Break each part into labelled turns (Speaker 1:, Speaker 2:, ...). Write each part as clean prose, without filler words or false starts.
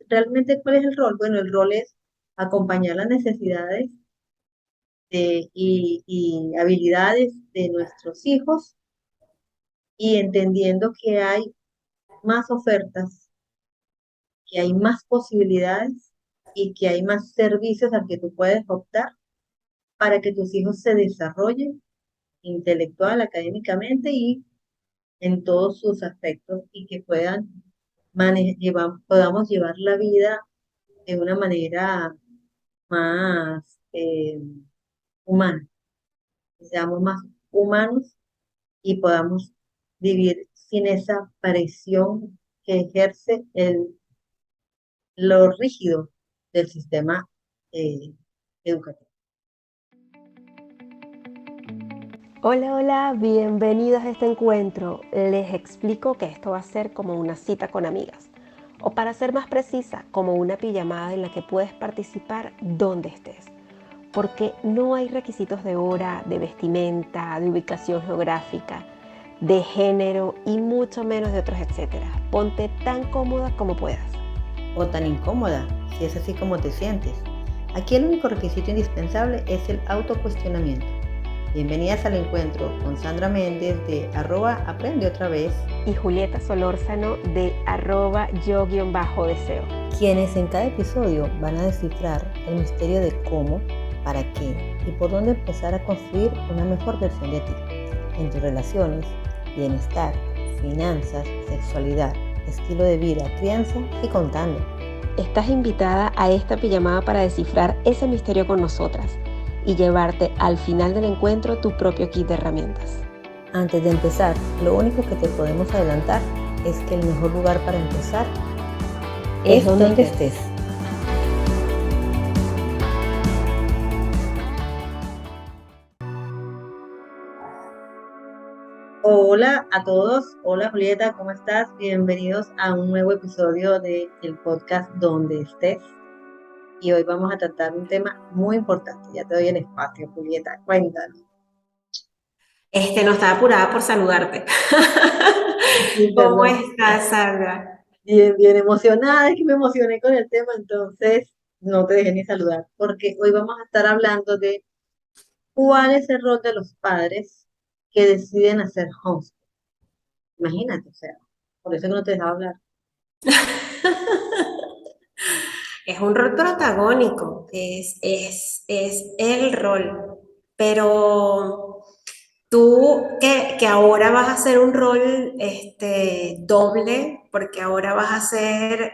Speaker 1: ¿Realmente cuál es el rol? Bueno, el rol es acompañar las necesidades y habilidades de nuestros hijos y entendiendo que hay más ofertas, que hay más posibilidades y que hay más servicios al que tú puedes optar para que tus hijos se desarrollen intelectual, académicamente y en todos sus aspectos y que puedan podamos llevar la vida de una manera más humana, que seamos más humanos y podamos vivir sin esa presión que ejerce lo rígido del sistema eh, educativo.
Speaker 2: Hola, hola, bienvenidos a este encuentro. Les explico que esto va a ser como una cita con amigas, o para ser más precisa, como una pijamada en la que puedes participar donde estés, porque no hay requisitos de hora, de vestimenta, de ubicación geográfica, de género y mucho menos de otros etcétera. Ponte tan cómoda como puedas.
Speaker 1: O tan incómoda, si es así como te sientes. Aquí el único requisito indispensable es el autocuestionamiento. Bienvenidas al encuentro con Sandra Méndez de @aprende otra vez
Speaker 2: Y Julieta Solórzano de @yo_deseo.
Speaker 1: quienes en cada episodio van a descifrar el misterio de cómo, para qué y por dónde empezar a construir una mejor versión de ti, en tus relaciones, bienestar, finanzas, sexualidad, estilo de vida, crianza y contando.
Speaker 2: Estás invitada a esta pijamada para descifrar ese misterio con nosotras y llevarte al final del encuentro tu propio kit de herramientas.
Speaker 1: Antes de empezar, lo único que te podemos adelantar es que el mejor lugar para empezar es donde estés. Hola a todos, hola Julieta, ¿cómo estás? Bienvenidos a un nuevo episodio del podcast Donde estés. Y hoy vamos a tratar un tema muy importante. Ya te doy el espacio, Julieta, cuéntanos.
Speaker 3: No estaba apurada por saludarte.
Speaker 1: Sí,
Speaker 3: ¿Cómo
Speaker 1: perdón.
Speaker 3: estás, Sandra?
Speaker 1: Bien, bien emocionada, es que me emocioné con el tema, entonces no te dejé ni saludar, porque hoy vamos a estar hablando de cuál es el rol de los padres que deciden hacer homeschool. Imagínate, o sea, por eso no te dejaba hablar.
Speaker 3: Es un rol protagónico, es el rol, pero tú que ahora vas a hacer un rol doble, porque ahora vas a hacer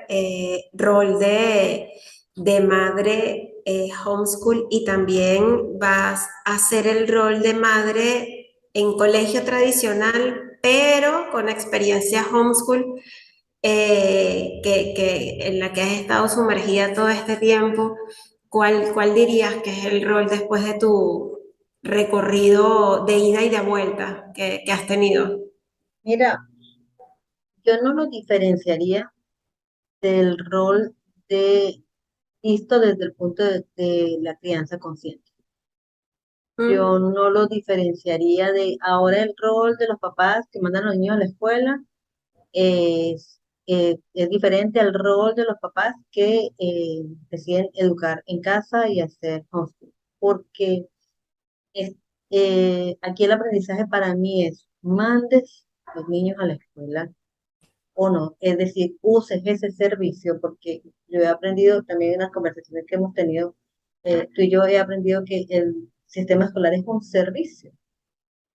Speaker 3: rol de madre homeschool y también vas a hacer el rol de madre en colegio tradicional, pero con experiencia homeschool en la que has estado sumergida todo este tiempo. ¿Cuál dirías que es el rol después de tu recorrido de ida y de vuelta que has tenido?
Speaker 1: Mira, yo no lo diferenciaría del rol de visto desde el punto de la crianza consciente. Yo
Speaker 3: Mm.
Speaker 1: no lo diferenciaría de ahora el rol de los papás que mandan a los niños a la escuela es diferente al rol de los papás que deciden educar en casa y hacer homeschool. Porque es, aquí el aprendizaje para mí es mandes los niños a la escuela o no, es decir, uses ese servicio, porque yo he aprendido también en las conversaciones que hemos tenido, tú y yo he aprendido que el sistema escolar es un servicio.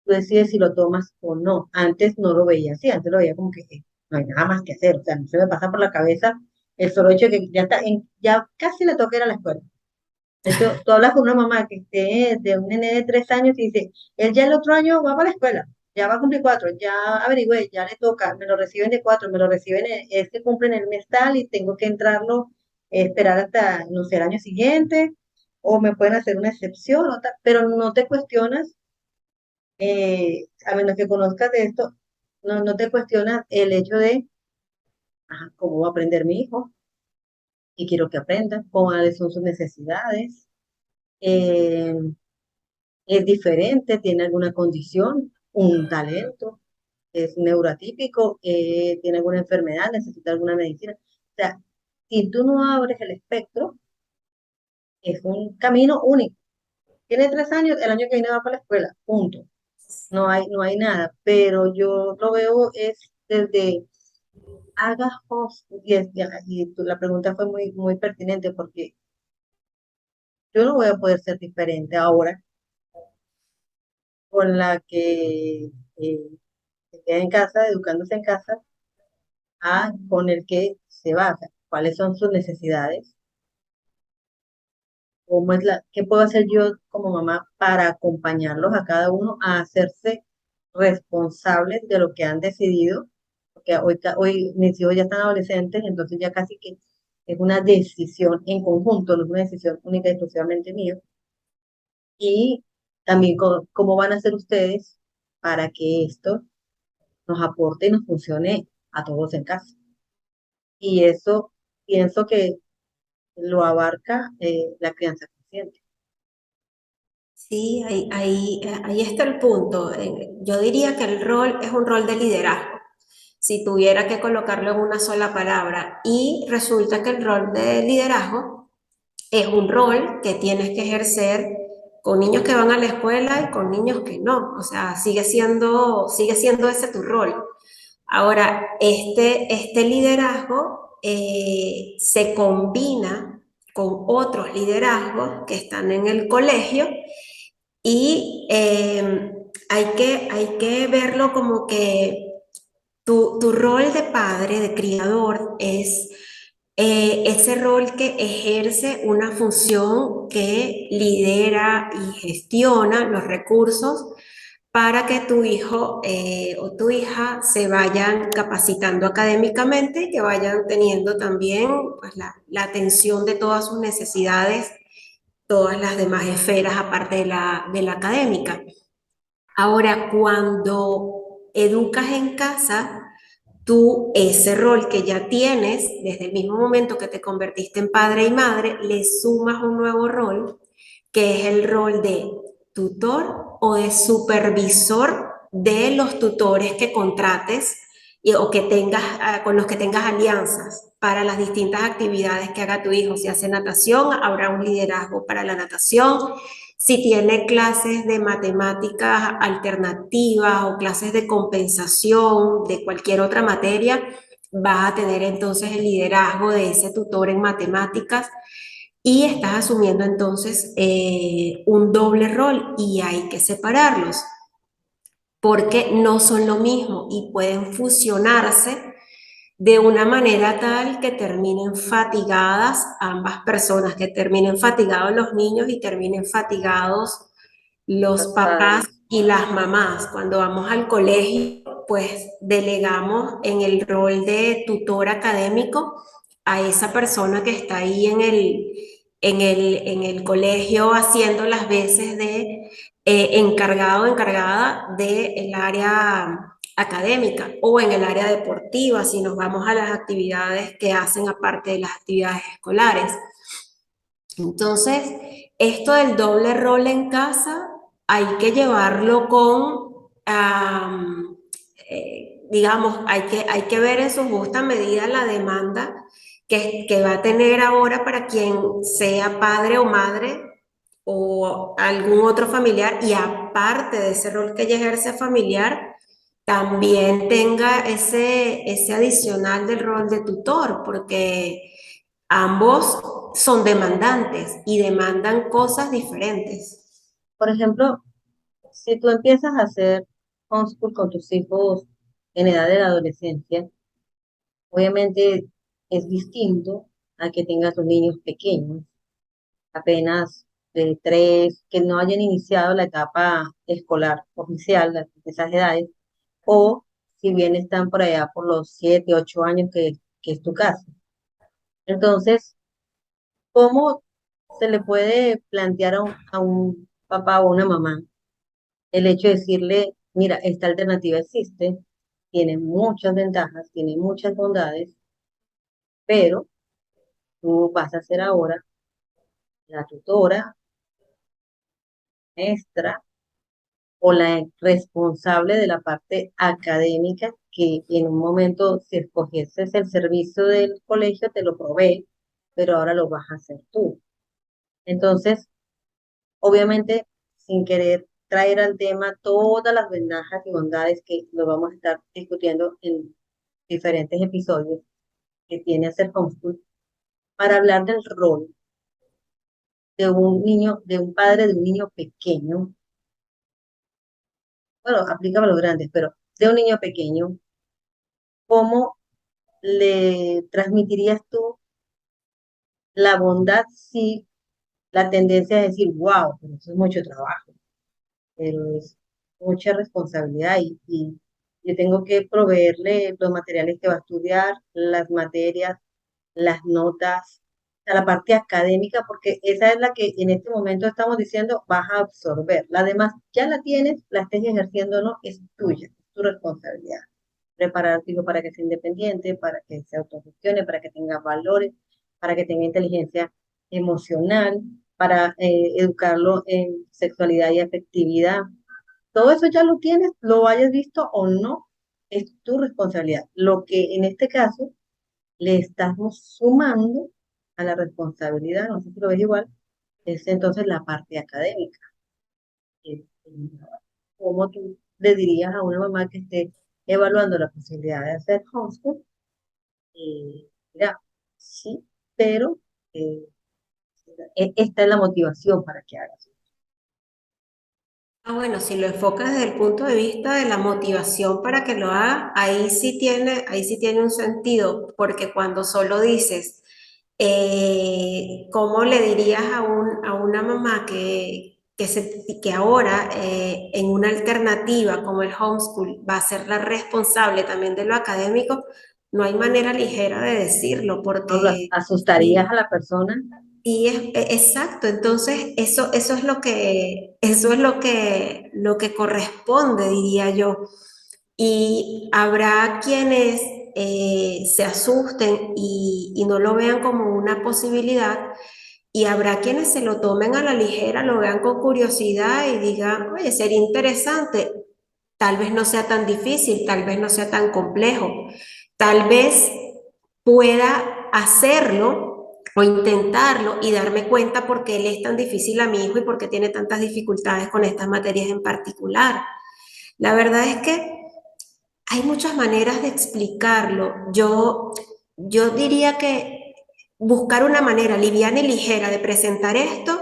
Speaker 1: Tú decides si lo tomas o no. Antes no lo veía así, antes lo veía como que no hay nada más que hacer, o sea, no se me pasa por la cabeza el solo hecho de que ya está ya casi le toca ir a la escuela. De hecho, tú hablas con una mamá que esté de un nene de 3 años y dice, él ya el otro año va para la escuela, ya va a cumplir 4, ya averigüé, ya le toca, me lo reciben de 4, me lo reciben, es que cumplen el mes tal y tengo que entrarlo, esperar hasta, no sé, el año siguiente, o me pueden hacer una excepción, pero no te cuestionas, a menos que conozcas de esto, no te cuestionas el hecho de, ajá, ¿cómo va a aprender mi hijo? Y quiero que aprenda, cuáles son sus necesidades. Eh, es diferente, tiene alguna condición, un talento, es neuroatípico, tiene alguna enfermedad, necesita alguna medicina. O sea, Si tú no abres el espectro, es un camino único. Tiene 3 años, el año que viene va para la escuela, punto. No hay nada, pero yo lo veo es desde haga host, la pregunta fue muy, muy pertinente porque yo no voy a poder ser diferente ahora con la que se queda en casa, educándose en casa, a con el que se va. O sea, cuáles son sus necesidades, qué puedo hacer yo como mamá para acompañarlos a cada uno a hacerse responsables de lo que han decidido, porque hoy mis hijos ya están adolescentes, entonces ya casi que es una decisión en conjunto, no es una decisión única y exclusivamente mía. Y también cómo van a hacer ustedes para que esto nos aporte y nos funcione a todos en casa. Y eso pienso que lo abarca la crianza consciente.
Speaker 3: Sí, ahí está el punto. Yo diría que el rol es un rol de liderazgo, si tuviera que colocarlo en una sola palabra. Y resulta que el rol de liderazgo es un rol que tienes que ejercer con niños que van a la escuela y con niños que no. O sea, sigue siendo ese tu rol. Ahora, este liderazgo se combina con otros liderazgos que están en el colegio y hay que verlo como que tu rol de padre, de criador, es ese rol que ejerce una función que lidera y gestiona los recursos para que tu hijo o tu hija se vayan capacitando académicamente y que vayan teniendo también pues, la atención de todas sus necesidades, todas las demás esferas aparte de la académica. Ahora, cuando educas en casa, tú ese rol que ya tienes desde el mismo momento que te convertiste en padre y madre, le sumas un nuevo rol, que es el rol de tutor o de supervisor de los tutores que contrates o que tengas, con los que tengas alianzas para las distintas actividades que haga tu hijo. Si hace natación, habrá un liderazgo para la natación. Si tiene clases de matemáticas alternativas o clases de compensación de cualquier otra materia, vas a tener entonces el liderazgo de ese tutor en matemáticas y estás asumiendo entonces un doble rol y hay que separarlos porque no son lo mismo y pueden fusionarse de una manera tal que terminen fatigadas ambas personas, que terminen fatigados los niños y terminen fatigados los
Speaker 1: Los
Speaker 3: papás
Speaker 1: padres.
Speaker 3: y las mamás. Cuando vamos al colegio, pues delegamos en el rol de tutor académico a esa persona que está ahí en el colegio haciendo las veces de encargado o encargada del área académica o en el área deportiva, si nos vamos a las actividades que hacen aparte de las actividades escolares. Entonces, esto del doble rol en casa hay que llevarlo con, digamos, hay que ver en su justa medida la demanda que va a tener ahora para quien sea padre o madre o algún otro familiar y aparte de ese rol que ella ejerce familiar, también tenga ese adicional del rol de tutor, porque ambos son demandantes y demandan cosas diferentes.
Speaker 1: Por ejemplo, si tú empiezas a hacer homeschool con tus hijos en edad de la adolescencia, obviamente es distinto a que tengas tus niños pequeños, apenas de 3, que no hayan iniciado la etapa escolar oficial de esas edades, o si bien están por allá por los 7, 8 años que es tu caso. Entonces, ¿cómo se le puede plantear a un papá o una mamá el hecho de decirle, mira, esta alternativa existe, tiene muchas ventajas, tiene muchas bondades, pero tú vas a ser ahora la tutora, maestra, o la responsable de la parte académica, que en un momento, si escogieses el servicio del colegio, te lo provee, pero ahora lo vas a hacer tú. Entonces, obviamente, sin querer traer al tema todas las ventajas y bondades que lo vamos a estar discutiendo en diferentes episodios que tiene hacer homeschool, para hablar del rol de un niño, de un padre de un niño pequeño, bueno, aplica a los grandes, pero de un niño pequeño, ¿cómo le transmitirías tú la bondad si la tendencia es decir, wow, pero eso es mucho trabajo, pero es mucha responsabilidad y yo tengo que proveerle los materiales que va a estudiar, las materias, las notas, o sea, la parte académica, porque esa es la que en este momento estamos diciendo vas a absorber. La demás ya la tienes, la estés ejerciendo o no, es tuya, es tu responsabilidad. Preparar a tu hijo para que sea independiente, para que se autogestione, para que tenga valores, para que tenga inteligencia emocional, para educarlo en sexualidad y afectividad. Todo eso ya lo tienes, lo hayas visto o no, es tu responsabilidad. Lo que en este caso le estamos sumando a la responsabilidad, no sé si lo ves igual, es entonces la parte académica. Eh, ¿Cómo tú le dirías a una mamá que esté evaluando la posibilidad de hacer homeschool? Mira, sí, pero eh, esta es la motivación para que hagas.
Speaker 3: Ah, bueno, si lo enfocas desde el punto de vista de la motivación para que lo haga, ahí sí tiene un sentido, porque cuando solo dices, ¿cómo le dirías a una mamá que ahora en una alternativa como el homeschool va a ser la responsable también de lo académico? No hay manera ligera de decirlo,
Speaker 1: ¿No las
Speaker 3: porque
Speaker 1: asustarías a la persona?
Speaker 3: y exacto, entonces eso es eso es lo que corresponde, diría yo. Y habrá quienes se asusten y no lo vean como una posibilidad, y habrá quienes se lo tomen a la ligera, lo vean con curiosidad y digan, oye, sería interesante, tal vez no sea tan difícil, tal vez no sea tan complejo, tal vez pueda hacerlo o intentarlo y darme cuenta por qué le es tan difícil a mi hijo y por qué tiene tantas dificultades con estas materias en particular. La verdad es que hay muchas maneras de explicarlo. Yo diría que buscar una manera liviana y ligera de presentar esto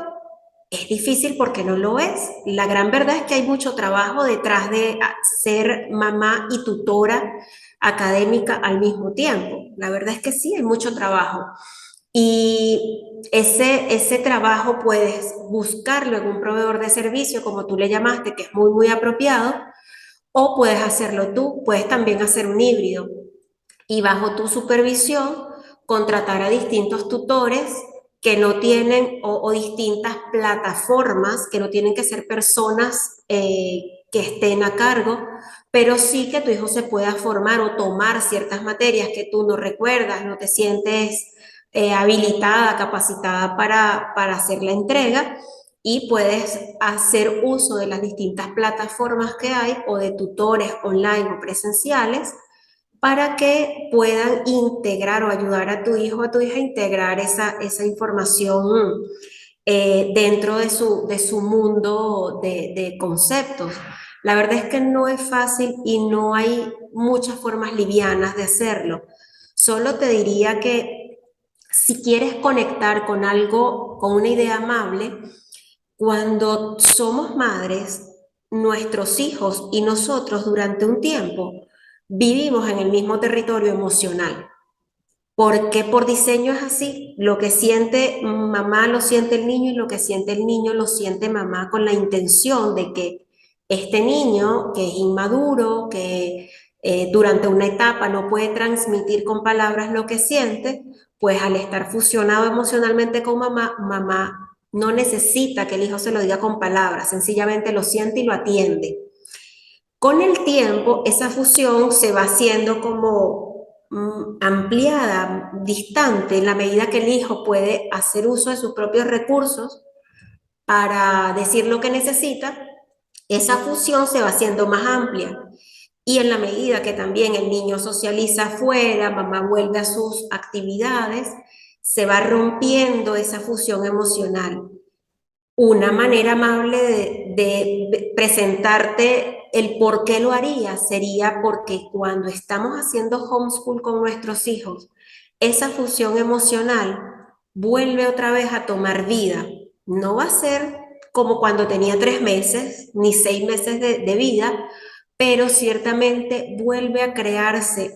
Speaker 3: es difícil porque no lo es. La gran verdad es que hay mucho trabajo detrás de ser mamá y tutora académica al mismo tiempo. La verdad es que sí, hay mucho trabajo. Y ese trabajo puedes buscarlo en un proveedor de servicio, como tú le llamaste, que es muy, muy apropiado, o puedes hacerlo tú, puedes también hacer un híbrido y bajo tu supervisión contratar a distintos tutores que no tienen o distintas plataformas, que no tienen que ser personas que estén a cargo, pero sí que tu hijo se pueda formar o tomar ciertas materias que tú no recuerdas, no te sientes habilitada, capacitada para hacer la entrega, y puedes hacer uso de las distintas plataformas que hay o de tutores online o presenciales para que puedan integrar o ayudar a tu hijo o a tu hija a integrar esa información dentro de su mundo de conceptos. La verdad es que no es fácil y no hay muchas formas livianas de hacerlo. Solo te diría que si quieres conectar con algo, con una idea amable, cuando somos madres, nuestros hijos y nosotros durante un tiempo vivimos en el mismo territorio emocional. Porque por diseño es así, lo que siente mamá lo siente el niño y lo que siente el niño lo siente mamá, con la intención de que este niño que es inmaduro, que durante una etapa no puede transmitir con palabras lo que siente, pues al estar fusionado emocionalmente con mamá, mamá no necesita que el hijo se lo diga con palabras, sencillamente lo siente y lo atiende. Con el tiempo, esa fusión se va haciendo como ampliada, distante, en la medida que el hijo puede hacer uso de sus propios recursos para decir lo que necesita, esa fusión se va haciendo más amplia. Y en la medida que también el niño socializa afuera, mamá vuelve a sus actividades, se va rompiendo esa fusión emocional. Una manera amable de presentarte el por qué lo haría sería porque cuando estamos haciendo homeschool con nuestros hijos, esa fusión emocional vuelve otra vez a tomar vida. No va a ser como cuando tenía 3 meses ni 6 meses de vida, pero ciertamente vuelve a crearse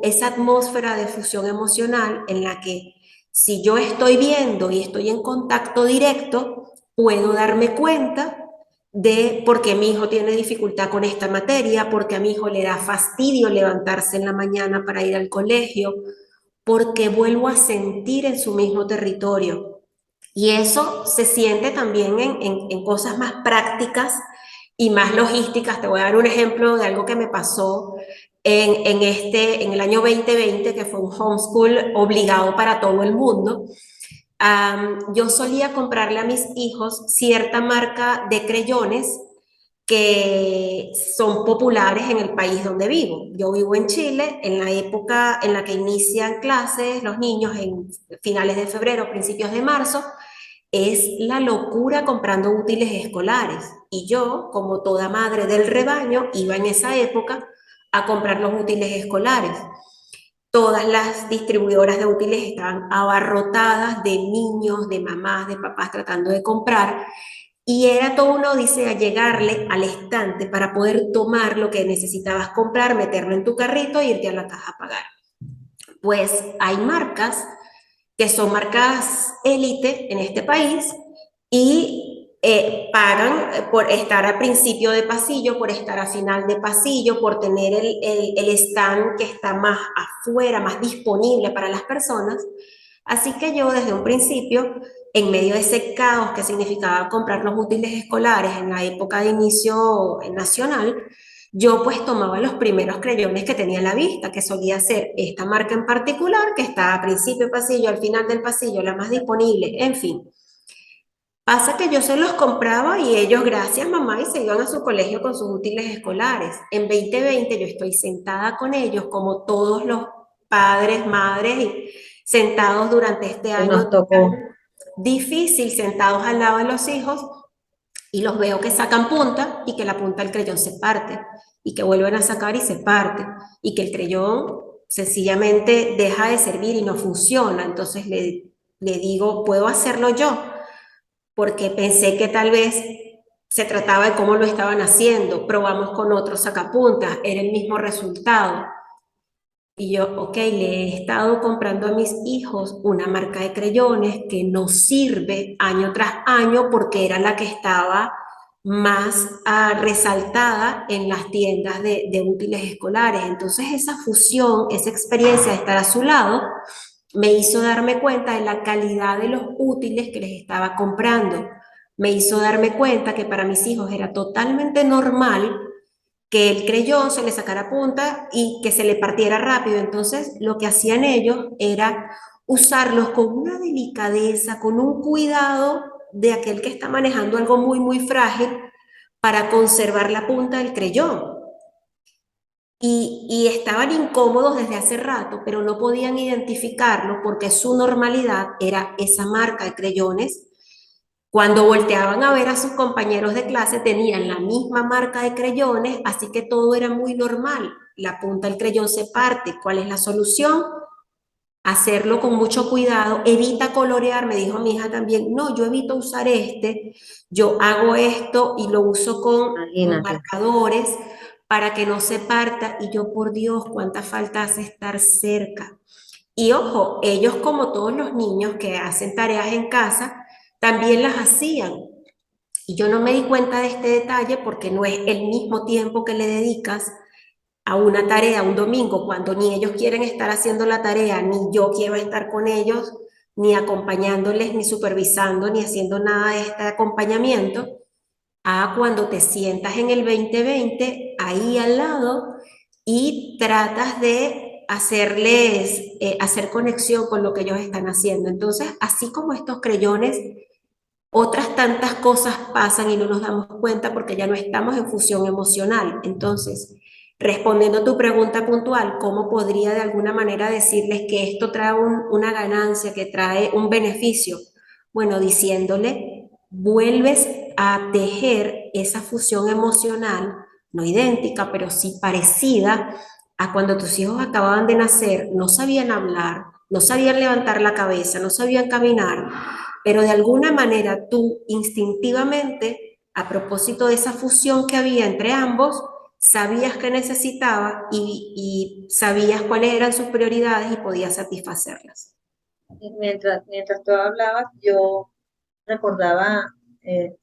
Speaker 3: esa atmósfera de fusión emocional en la que si yo estoy viendo y estoy en contacto directo, puedo darme cuenta de por qué mi hijo tiene dificultad con esta materia, porque a mi hijo le da fastidio levantarse en la mañana para ir al colegio, porque vuelvo a sentir en su mismo territorio. Y eso se siente también en cosas más prácticas y más logísticas. Te voy a dar un ejemplo de algo que me pasó en el año 2020, que fue un homeschool obligado para todo el mundo. Yo solía comprarle a mis hijos cierta marca de creyones que son populares en el país donde vivo. Yo vivo en Chile, en la época en la que inician clases los niños en finales de febrero, principios de marzo, es la locura comprando útiles escolares. Y yo, como toda madre del rebaño, iba en esa época a comprar los útiles escolares. Todas las distribuidoras de útiles estaban abarrotadas de niños, de mamás, de papás tratando de comprar. Y era todo una odisea llegarle al estante para poder tomar lo que necesitabas comprar, meterlo en tu carrito e irte a la caja a pagar. Pues hay marcas que son marcas élite en este país y pagan por estar a principio de pasillo, por estar a final de pasillo, por tener el stand que está más afuera, más disponible para las personas. Así que yo desde un principio, en medio de ese caos que significaba comprar los útiles escolares en la época de inicio nacional, yo pues tomaba los primeros creyones que tenía a la vista, que solía ser esta marca en particular, que está a principio de pasillo, al final del pasillo, la más disponible, en fin. Pasa que yo se los compraba y ellos, gracias mamá, y se iban a su colegio con sus útiles escolares. En 2020 yo estoy sentada con ellos como todos los padres, madres, y sentados durante este
Speaker 1: Que
Speaker 3: año
Speaker 1: nos tocó.
Speaker 3: difícil, sentados al lado de los hijos, y los veo que sacan punta y que la punta del creyón se parte y que vuelven a sacar y se parte y que el creyón sencillamente deja de servir y no funciona. Entonces le digo, ¿puedo hacerlo yo? Porque pensé que tal vez se trataba de cómo lo estaban haciendo. Probamos con otros sacapuntas, era el mismo resultado. Y yo, ok, le he estado comprando a mis hijos una marca de creyones que no sirve año tras año porque era la que estaba más resaltada en las tiendas de útiles escolares. Entonces esa fusión, esa experiencia de estar a su lado, me hizo darme cuenta de la calidad de los útiles que les estaba comprando. Me hizo darme cuenta que para mis hijos era totalmente normal que el creyón se le sacara punta y que se le partiera rápido. Entonces, lo que hacían ellos era usarlos con una delicadeza, con un cuidado de aquel que está manejando algo muy, muy frágil para conservar la punta del creyón. Y estaban incómodos desde hace rato, pero no podían identificarlo porque su normalidad era esa marca de creyones. Cuando volteaban a ver a sus compañeros de clase, tenían la misma marca de creyones, así que todo era muy normal. La punta del creyón se parte. ¿Cuál es la solución? Hacerlo con mucho cuidado. Evita colorear, me dijo mi hija también. No, yo evito usar este. Yo hago esto y lo uso con
Speaker 1: Imagínate.
Speaker 3: marcadores para que no se parta. Y yo, por Dios, cuánta falta hace estar cerca. Y ojo, ellos como todos los niños que hacen tareas en casa, también las hacían. Y yo no me di cuenta de este detalle porque no es el mismo tiempo que le dedicas a una tarea un domingo cuando ni ellos quieren estar haciendo la tarea, ni yo quiero estar con ellos, ni acompañándoles, ni supervisando, ni haciendo nada de este acompañamiento, a cuando te sientas en el 2020 ahí al lado y tratas de hacer conexión con lo que ellos están haciendo. Entonces, así como estos creyones otras tantas cosas pasan y no nos damos cuenta porque ya no estamos en fusión emocional. Entonces, respondiendo a tu pregunta puntual, ¿cómo podría de alguna manera decirles que esto trae una ganancia, que trae un beneficio? Bueno, diciéndole, vuelves a tejer esa fusión emocional, no idéntica, pero sí parecida a cuando tus hijos acababan de nacer, no sabían hablar, no sabían levantar la cabeza, no sabían caminar, pero de alguna manera tú instintivamente, a propósito de esa fusión que había entre ambos, sabías que necesitaba y sabías cuáles eran sus prioridades y podías satisfacerlas.
Speaker 1: Y mientras tú hablabas, yo recordaba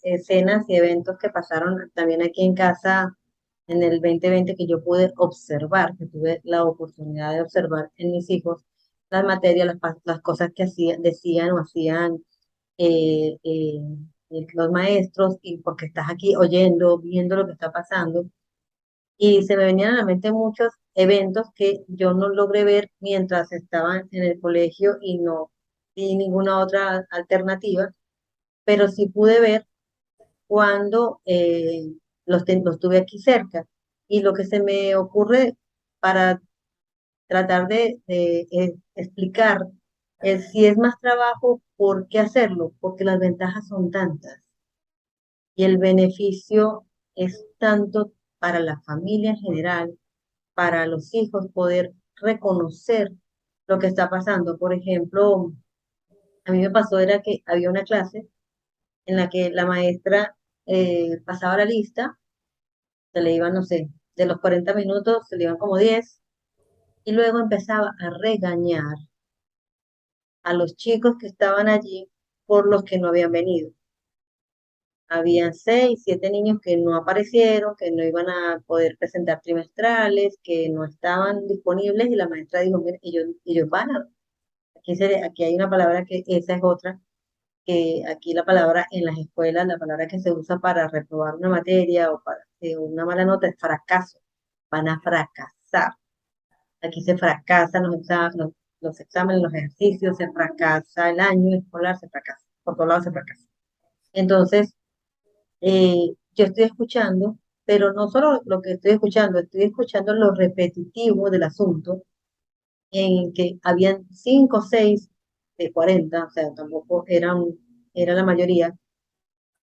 Speaker 1: escenas y eventos que pasaron también aquí en casa en el 2020 que yo pude observar, que tuve la oportunidad de observar en mis hijos las materias, las cosas que hacían, decían o hacían eh, eh, los maestros, y porque estás aquí oyendo, viendo lo que está pasando. Y se me venían a la mente muchos eventos que yo no logré ver mientras estaba en el colegio y no vi ninguna otra alternativa, pero sí pude ver cuando los tuve aquí cerca. Y lo que se me ocurre para tratar de explicar es si es más trabajo, ¿por qué hacerlo? Porque las ventajas son tantas y el beneficio es tanto para la familia en general, para los hijos, poder reconocer lo que está pasando. Por ejemplo, a mí me pasó era que había una clase en la que la maestra pasaba la lista, se le iban, no sé, de los 40 minutos, se le iban como 10, y luego empezaba a regañar a los chicos que estaban allí por los que no habían venido. Habían 6, 7 niños que no aparecieron, que no iban a poder presentar trimestrales, que no estaban disponibles, y la maestra dijo, mire, ellos van a, aquí hay una palabra que esa es otra, que aquí la palabra en las escuelas, la palabra que se usa para reprobar una materia o para una mala nota es fracaso. Van a fracasar. Aquí se fracasan los exámenes, los ejercicios, se fracasa el año escolar, se fracasa. Por todos lados se fracasa. Entonces, yo estoy escuchando, pero no solo lo que estoy escuchando lo repetitivo del asunto, en que habían 5 o 6 de 40, o sea, tampoco era la mayoría,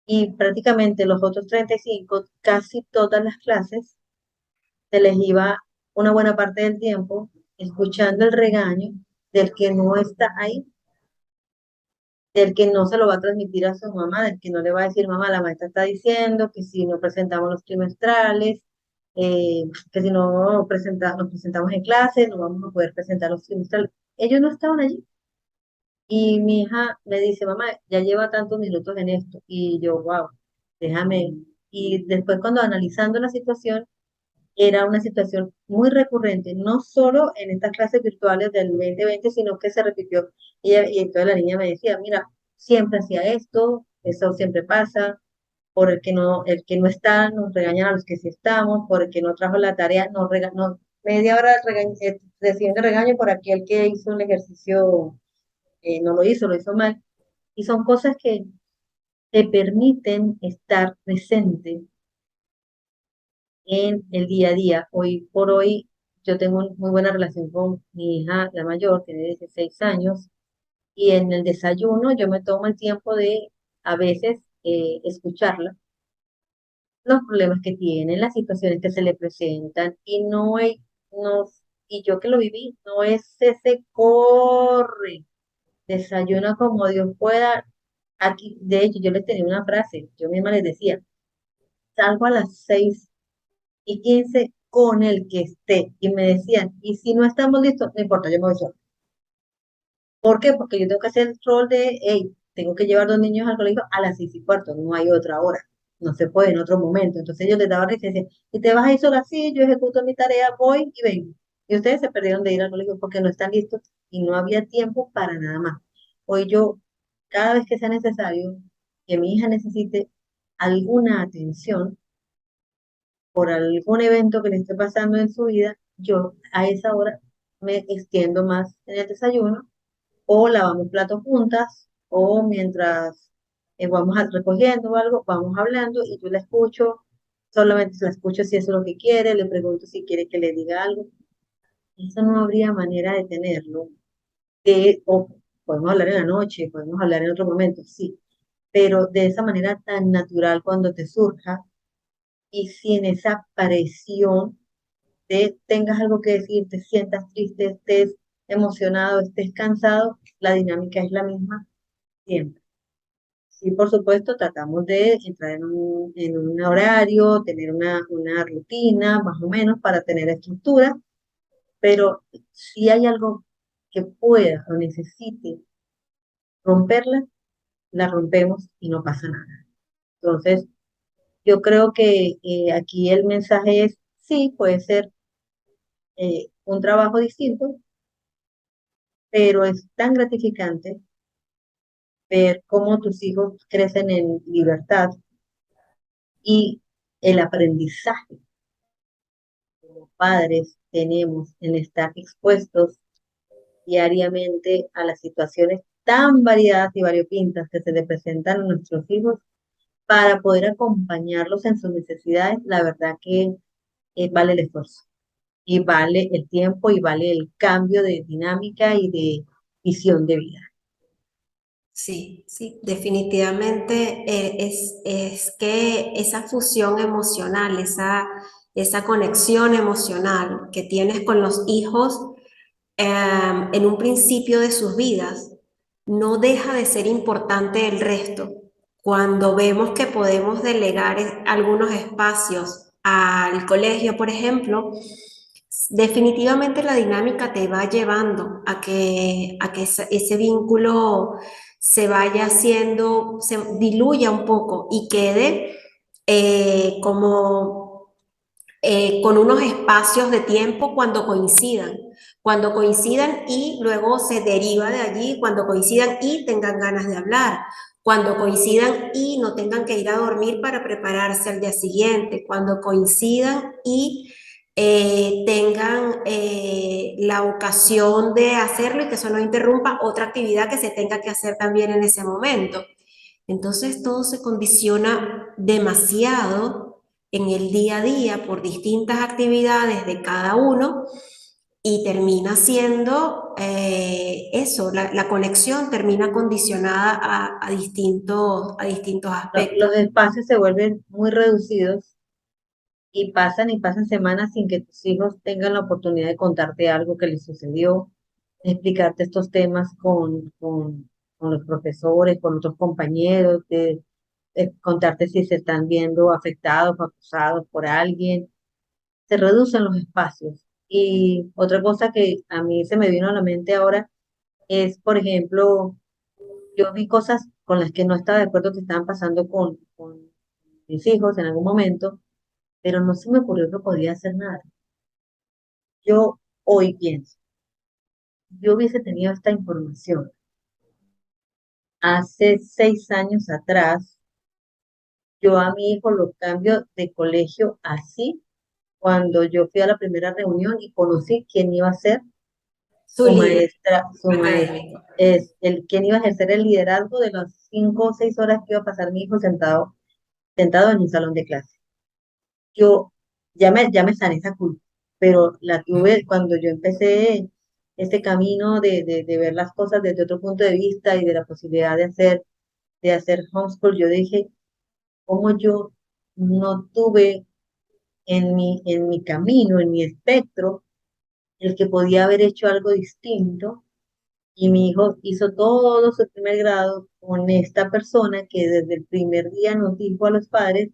Speaker 1: y prácticamente los otros 35, casi todas las clases, se les iba una buena parte del tiempo escuchando el regaño del que no está ahí, del que no se lo va a transmitir a su mamá, del que no le va a decir, mamá, la maestra está diciendo que si no presentamos los trimestrales, que si no nos presentamos en clase, no vamos a poder presentar los trimestrales. Ellos no estaban allí. Y mi hija me dice, mamá, ya lleva tantos minutos en esto. Y yo, wow, déjame. Y después cuando analizando la situación, era una situación muy recurrente, no solo en estas clases virtuales del 2020, sino que se repitió. Y entonces la niña me decía, mira, siempre hacía esto, eso siempre pasa, por el que no está, nos regañan a los que sí estamos, por el que no trajo la tarea, media hora recibiendo regaño por aquel que hizo un ejercicio, no lo hizo mal. Y son cosas que te permiten estar presente en el día a día. Hoy por hoy yo tengo una muy buena relación con mi hija, la mayor, tiene 16 años, y en el desayuno yo me tomo el tiempo de a veces escucharla, los problemas que tiene, las situaciones que se le presentan, y no, y yo que lo viví, no es ese corre, desayuna como Dios pueda. Aquí, de hecho, yo les tenía una frase, yo misma les decía, salgo a las 6:15 con el que esté. Y me decían, y si no estamos listos, no importa, yo me voy sola. ¿Por qué? Porque yo tengo que hacer el rol de, hey, tengo que llevar 2 niños al colegio a las 6:15, no hay otra hora, no se puede en otro momento. Entonces ellos les daban risa y decían, y te vas a ir sola, sí, yo ejecuto mi tarea, voy y vengo. Y ustedes se perdieron de ir al colegio porque no están listos y no había tiempo para nada más. Hoy yo, cada vez que sea necesario, que mi hija necesite alguna atención, por algún evento que le esté pasando en su vida, yo a esa hora me extiendo más en el desayuno, o lavamos platos juntas, o mientras vamos recogiendo algo, vamos hablando y yo la escucho, solamente la escucho si eso es lo que quiere, le pregunto si quiere que le diga algo. Eso no habría manera de tenerlo. O podemos hablar en la noche, podemos hablar en otro momento, sí, pero de esa manera tan natural cuando te surja y sin esa presión de tengas algo que decir, te sientas triste, estés emocionado, estés cansado, la dinámica es la misma siempre. Sí, por supuesto, tratamos de entrar en un horario, tener una rutina más o menos para tener estructura, pero si hay algo que pueda o necesite romperla, la rompemos y no pasa nada. Entonces, yo creo que aquí el mensaje es, sí, puede ser un trabajo distinto, pero es tan gratificante ver cómo tus hijos crecen en libertad y el aprendizaje como padres tenemos en estar expuestos diariamente a las situaciones tan variadas y variopintas que se le presentan a nuestros hijos para poder acompañarlos en sus necesidades, la verdad que vale el esfuerzo y vale el tiempo y vale el cambio de dinámica y de visión de vida.
Speaker 3: Sí, sí, definitivamente es que esa fusión emocional, esa conexión emocional que tienes con los hijos en un principio de sus vidas, no deja de ser importante el resto. Cuando vemos que podemos delegar algunos espacios al colegio, por ejemplo, definitivamente la dinámica te va llevando a que ese vínculo se vaya haciendo, se diluya un poco y quede como con unos espacios de tiempo cuando coincidan y luego se deriva de allí, cuando coincidan y tengan ganas de hablar, cuando coincidan y no tengan que ir a dormir para prepararse al día siguiente, cuando coincidan y tengan la ocasión de hacerlo y que eso no interrumpa otra actividad que se tenga que hacer también en ese momento. Entonces todo se condiciona demasiado en el día a día por distintas actividades de cada uno y termina siendo eso, la conexión termina condicionada a distintos aspectos.
Speaker 1: Los espacios se vuelven muy reducidos y pasan semanas sin que tus hijos tengan la oportunidad de contarte algo que les sucedió, de explicarte estos temas con los profesores, con otros compañeros, de contarte si se están viendo afectados o acusados por alguien. Se reducen los espacios. Y otra cosa que a mí se me vino a la mente ahora es, por ejemplo, yo vi cosas con las que no estaba de acuerdo que estaban pasando con mis hijos en algún momento, pero no se me ocurrió que podía hacer nada. Yo hoy pienso, yo hubiese tenido esta información hace 6 años atrás, yo a mi hijo lo cambio de colegio así, cuando yo fui a la primera reunión y conocí quién iba a ser
Speaker 3: Su líder
Speaker 1: su maestra,
Speaker 3: académico.
Speaker 1: es el quién iba a ejercer el liderazgo de las 5 o 6 horas que iba a pasar mi hijo sentado en un salón de clase. Yo ya me sané esa culpa, pero la tuve cuando yo empecé este camino de ver las cosas desde otro punto de vista y de la posibilidad de hacer homeschool. Yo dije, ¿cómo yo no tuve en mi camino, en mi espectro, el que podía haber hecho algo distinto? Y mi hijo hizo todo su primer grado con esta persona que desde el primer día nos dijo a los padres,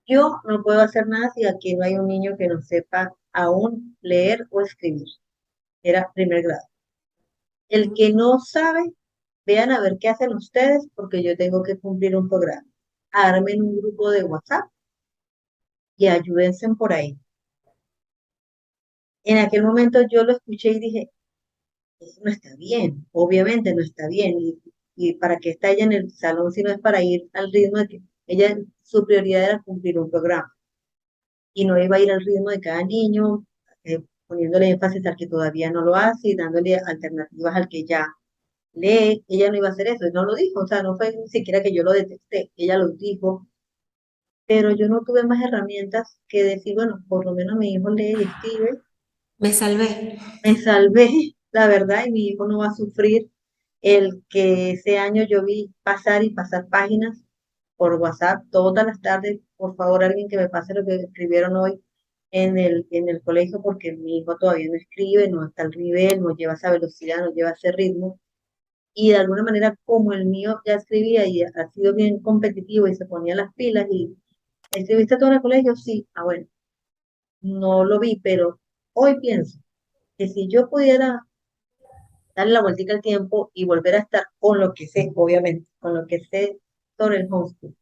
Speaker 1: yo no puedo hacer nada si aquí no hay un niño que no sepa aún leer o escribir. Era primer grado. El que no sabe, vean a ver qué hacen ustedes porque yo tengo que cumplir un programa. Armen un grupo de WhatsApp y ayúdense por ahí. En aquel momento yo lo escuché y dije, eso no está bien, obviamente no está bien. Y para qué está ella en el salón si no es para ir al ritmo de que ella, su prioridad era cumplir un programa y no iba a ir al ritmo de cada niño, poniéndole énfasis al que todavía no lo hace y dándole alternativas al que ya lee, ella no iba a hacer eso, no lo dijo, o sea, no fue ni siquiera que yo lo detecté, ella lo dijo, pero yo no tuve más herramientas que decir, bueno, por lo menos mi hijo lee y escribe,
Speaker 3: Me salvé.
Speaker 1: me salvé, la verdad, y mi hijo no va a sufrir el que ese año yo vi pasar y pasar páginas por WhatsApp todas las tardes, por favor, alguien que me pase lo que escribieron hoy en el colegio, porque mi hijo todavía no escribe, no está al nivel, no lleva esa velocidad, no lleva ese ritmo. Y de alguna manera, como el mío ya escribía y ha sido bien competitivo y se ponía las pilas y escribiste todo en el colegio, sí, ah, bueno, no lo vi, pero hoy pienso que si yo pudiera darle la vueltica al tiempo y volver a estar con lo que sé, obviamente, con lo que sé sobre el homeschool,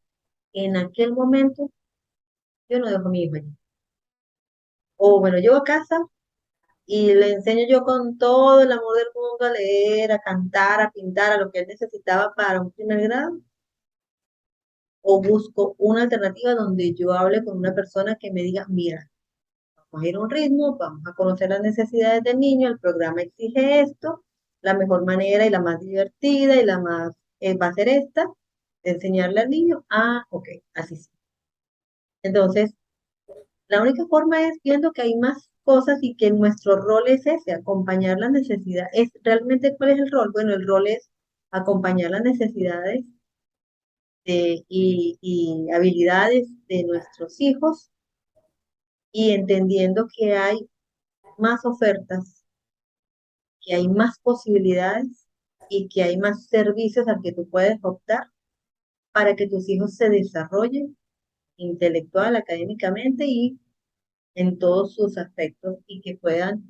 Speaker 1: en aquel momento yo no dejo a mi hijo allí. O bueno, llego a casa y le enseño yo con todo el amor del mundo a leer, a cantar, a pintar, a lo que él necesitaba para un primer grado, o busco una alternativa donde yo hable con una persona que me diga, mira, vamos a ir a un ritmo, vamos a conocer las necesidades del niño, el programa exige esto, la mejor manera y la más divertida y la más va a ser esta, de enseñarle al niño, ah, ok, así sí. Entonces, la única forma es viendo que hay más cosas y que nuestro rol es ese, acompañar las necesidades. ¿Es realmente cuál es el rol? Bueno, el rol es acompañar las necesidades y habilidades de nuestros hijos y entendiendo que hay más ofertas, que hay más posibilidades y que hay más servicios al que tú puedes optar para que tus hijos se desarrollen intelectual, académicamente y en todos sus aspectos y que puedan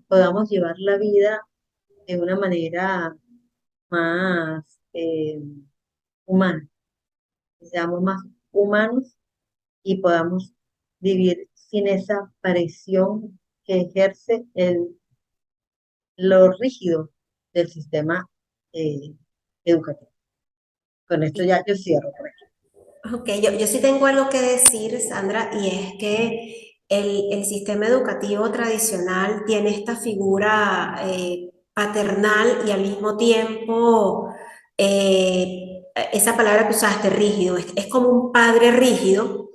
Speaker 1: podamos llevar la vida de una manera más humana, que seamos más humanos y podamos vivir sin esa presión que ejerce lo rígido del sistema eh, educativo. Con esto ya yo cierro por aquí.
Speaker 3: Ok, yo sí tengo algo que decir, Sandra, y es que el sistema educativo tradicional tiene esta figura paternal y al mismo tiempo esa palabra que usaste, rígido, es como un padre rígido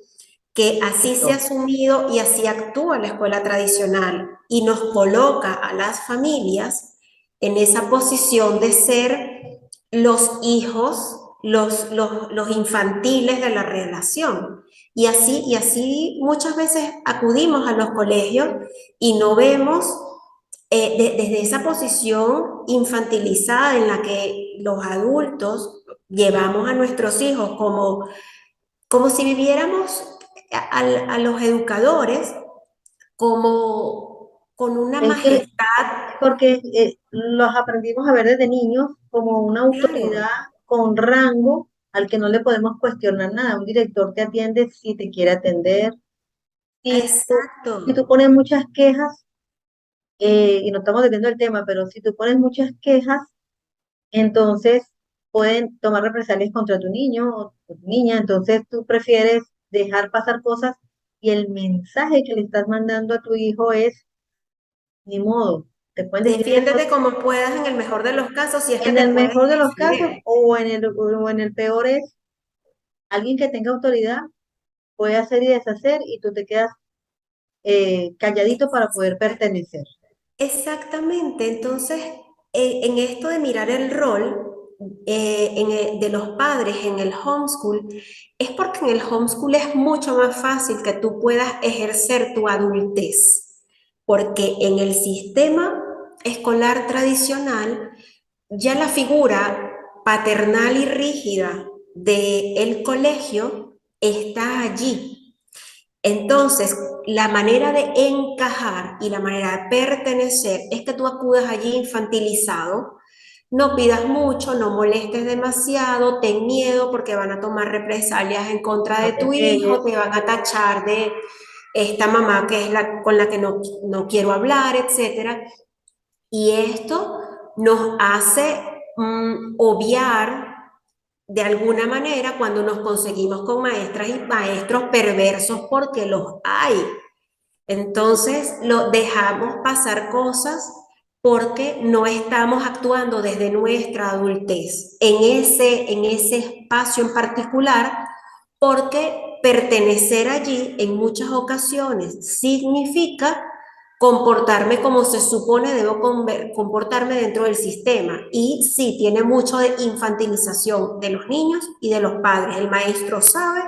Speaker 3: que así se ha
Speaker 1: Esto,
Speaker 3: asumido y así actúa la escuela tradicional y nos coloca a las familias en esa posición de ser los hijos, los infantiles de la relación. Y así muchas veces acudimos a los colegios y no vemos desde esa posición infantilizada en la que los adultos llevamos a nuestros hijos como si viviéramos a los educadores como con una
Speaker 1: es que
Speaker 3: majestad,
Speaker 1: porque los aprendimos a ver desde niños como una autoridad
Speaker 3: claro,
Speaker 1: con rango al que no le podemos cuestionar nada. Un director te atiende si te quiere atender. Si tú
Speaker 3: exacto.
Speaker 1: pones muchas quejas, y no estamos debiendo el tema, pero si tú pones muchas quejas, entonces pueden tomar represalias contra tu niño o tu niña. Entonces tú prefieres dejar pasar cosas y el mensaje que le estás mandando a tu hijo es, ni modo, te pueden decir eso
Speaker 3: Defiéndete como puedas en el mejor de los casos, si es que
Speaker 1: en
Speaker 3: te
Speaker 1: el
Speaker 3: puedes
Speaker 1: mejor de los casos
Speaker 3: defender.
Speaker 1: o en el peor es alguien que tenga autoridad puede hacer y deshacer y tú te quedas calladito para poder pertenecer.
Speaker 3: Exactamente, entonces en esto de mirar el rol de los padres en el homeschool, es porque en el homeschool es mucho más fácil que tú puedas ejercer tu adultez, porque en el sistema escolar tradicional ya la figura paternal y rígida del colegio está allí. Entonces, la manera de encajar y la manera de pertenecer es que tú acudas allí infantilizado, no pidas mucho, no molestes demasiado, ten miedo porque van a tomar represalias en contra
Speaker 1: No
Speaker 3: de
Speaker 1: te
Speaker 3: tu hijo,
Speaker 1: pegues.
Speaker 3: te van a tachar de esta mamá que es la con la que no quiero hablar, etcétera. Y esto nos hace obviar de alguna manera cuando nos conseguimos con maestras y maestros perversos porque los hay. Entonces lo dejamos pasar cosas porque no estamos actuando desde nuestra adultez en ese espacio en particular, porque pertenecer allí en muchas ocasiones significa comportarme como se supone debo comportarme dentro del sistema. Y sí, tiene mucho de infantilización de los niños y de los padres. El maestro sabe,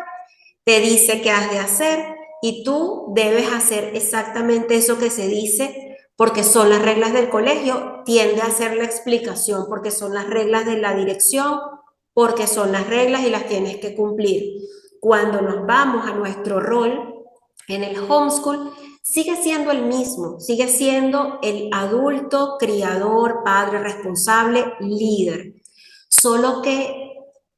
Speaker 3: te dice qué has de hacer y tú debes hacer exactamente eso que se dice porque son las reglas del colegio, tiende a hacer la explicación porque son las reglas de la dirección, porque son las reglas y las tienes que cumplir. Cuando nos vamos a nuestro rol en el homeschool, sigue siendo el mismo, sigue siendo el adulto, criador, padre, responsable, líder. Solo que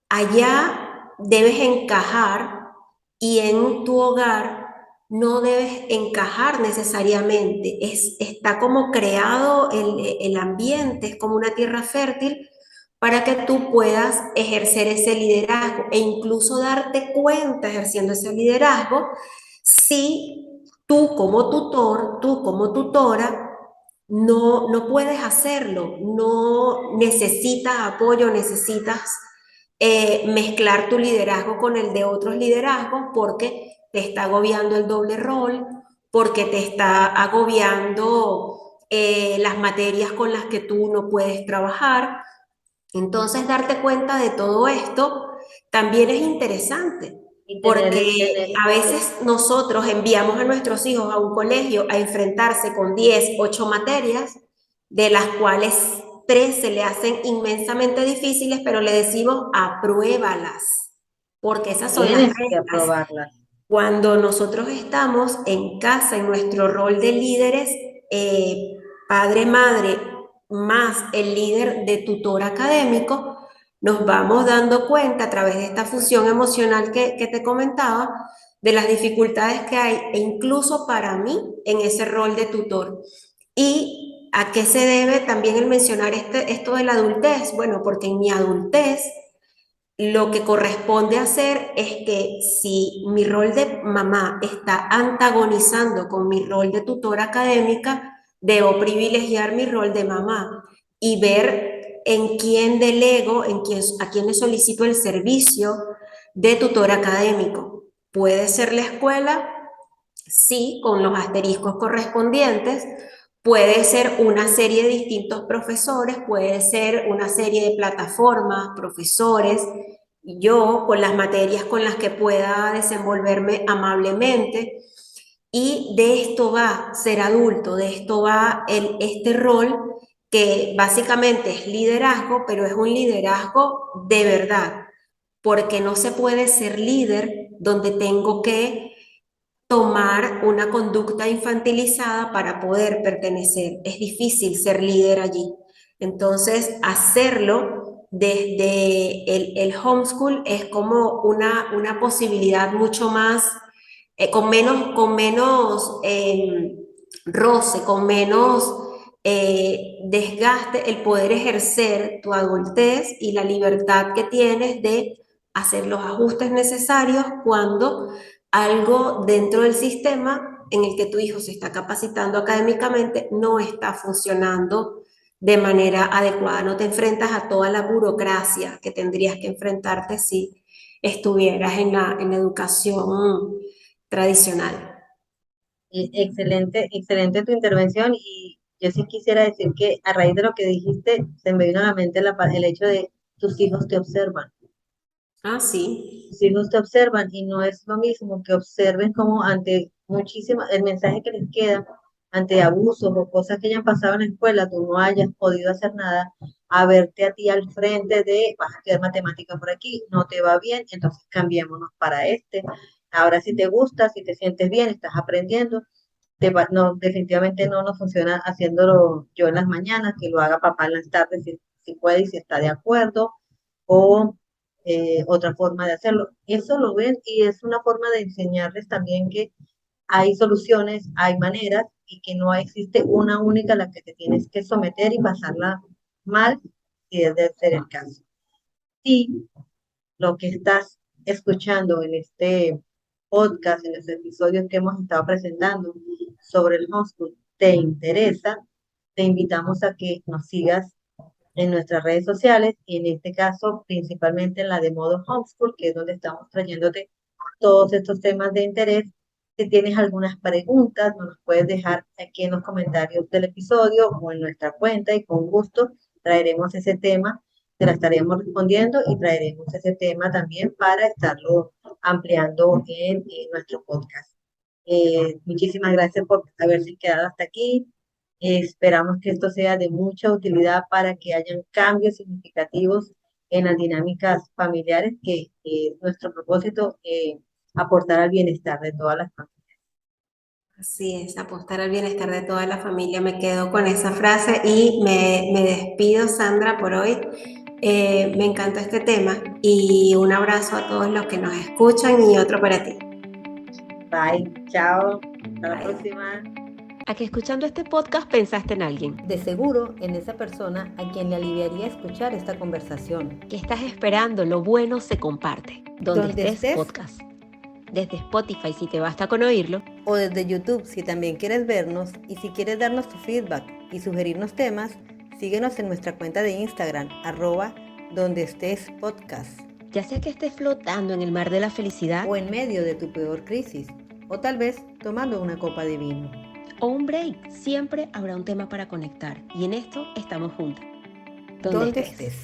Speaker 3: allá debes encajar y en tu hogar no debes encajar necesariamente. Está como creado el ambiente, es como una tierra fértil para que tú puedas ejercer ese liderazgo e incluso darte cuenta ejerciendo ese liderazgo si tú como tutor, tú como tutora, no puedes hacerlo, no necesitas apoyo, necesitas mezclar tu liderazgo con el de otros liderazgos porque te está agobiando el doble rol, porque te está agobiando las materias con las que tú no puedes trabajar. Entonces, darte cuenta de todo esto también es interesante,
Speaker 1: Y
Speaker 3: porque a veces nosotros enviamos a nuestros hijos a un colegio a enfrentarse con 10, 8 materias, de las cuales 3 se le hacen inmensamente difíciles, pero le decimos apruébalas, porque esas son las
Speaker 1: tienes que
Speaker 3: reglas.
Speaker 1: aprobarlas.
Speaker 3: Cuando nosotros estamos en casa, en nuestro rol de líderes, padre, madre, más el líder de tutor académico, nos vamos dando cuenta a través de esta fusión emocional que te comentaba, de las dificultades que hay, e incluso para mí, en ese rol de tutor. ¿Y a qué se debe también el mencionar esto de la adultez? Bueno, porque en mi adultez lo que corresponde hacer es que si mi rol de mamá está antagonizando con mi rol de tutora académica, debo privilegiar mi rol de mamá y ver en quién delego, a quién le solicito el servicio de tutor académico. Puede ser la escuela, sí, con los asteriscos correspondientes. Puede ser una serie de distintos profesores, puede ser una serie de plataformas, profesores, yo con las materias con las que pueda desenvolverme amablemente. Y de esto va ser adulto, de esto va este rol que básicamente es liderazgo, pero es un liderazgo de verdad, porque no se puede ser líder donde tengo que tomar una conducta infantilizada para poder pertenecer. Es difícil ser líder allí. Entonces, hacerlo desde el homeschool es como una posibilidad mucho más, con menos roce, con menos desgaste, el poder ejercer tu adultez y la libertad que tienes de hacer los ajustes necesarios cuando algo dentro del sistema en el que tu hijo se está capacitando académicamente no está funcionando de manera adecuada. No te enfrentas a toda la burocracia que tendrías que enfrentarte si estuvieras en la educación tradicional.
Speaker 1: Y excelente, excelente tu intervención y yo sí quisiera decir que a raíz de lo que dijiste, se me vino a la mente el hecho de tus hijos te observan.
Speaker 3: Ah, sí.
Speaker 1: Tus hijos te observan y no es lo mismo que observen como ante muchísimas, el mensaje que les queda ante abusos o cosas que hayan pasado en la escuela, tú no hayas podido hacer nada, a verte a ti al frente de, vas a estudiar matemática por aquí, no te va bien, entonces cambiémonos para este. Ahora si te gusta, si te sientes bien, estás aprendiendo, no, definitivamente no nos funciona haciéndolo yo en las mañanas, que lo haga papá en las tardes si puede y si está de acuerdo, o otra forma de hacerlo. Eso lo ven y es una forma de enseñarles también que hay soluciones, hay maneras y que no existe una única a la que te tienes que someter y pasarla mal, si es de ser el caso. Si lo que estás escuchando en este podcast, en los episodios que hemos estado presentando sobre el homeschool, te interesa, te invitamos a que nos sigas en nuestras redes sociales y en este caso principalmente en la de Modo Homeschool, que es donde estamos trayéndote todos estos temas de interés. Si tienes algunas preguntas, nos las puedes dejar aquí en los comentarios del episodio o en nuestra cuenta y con gusto traeremos ese tema, te la estaremos respondiendo y traeremos ese tema también para estarlo ampliando en nuestro podcast. Muchísimas gracias por haberse quedado hasta aquí. Esperamos que esto sea de mucha utilidad para que hayan cambios significativos en las dinámicas familiares, que es nuestro propósito, aportar al bienestar de todas las familias.
Speaker 3: Así es, apostar al bienestar de toda la familia. Me quedo con esa frase y me despido, Sandra, por hoy. Me encantó este tema y un abrazo a todos los que nos escuchan y otro para ti.
Speaker 1: Bye, chao, hasta la
Speaker 3: Bye.
Speaker 1: próxima.
Speaker 2: A que escuchando este podcast pensaste en alguien.
Speaker 1: De seguro en esa persona a quien le aliviaría escuchar esta conversación.
Speaker 2: ¿Qué estás esperando? Lo bueno se comparte. Donde estés, podcast. Desde Spotify si te basta con oírlo.
Speaker 1: O desde YouTube si también quieres vernos, y si quieres darnos tu feedback y sugerirnos temas, síguenos en nuestra cuenta de Instagram, @dondeestespodcast.
Speaker 2: Ya sea que estés flotando en el mar de la felicidad
Speaker 1: O en medio de tu peor crisis, o tal vez tomando una copa de vino.
Speaker 2: o un break, siempre habrá un tema para conectar y en esto estamos juntas.
Speaker 1: Donde estés.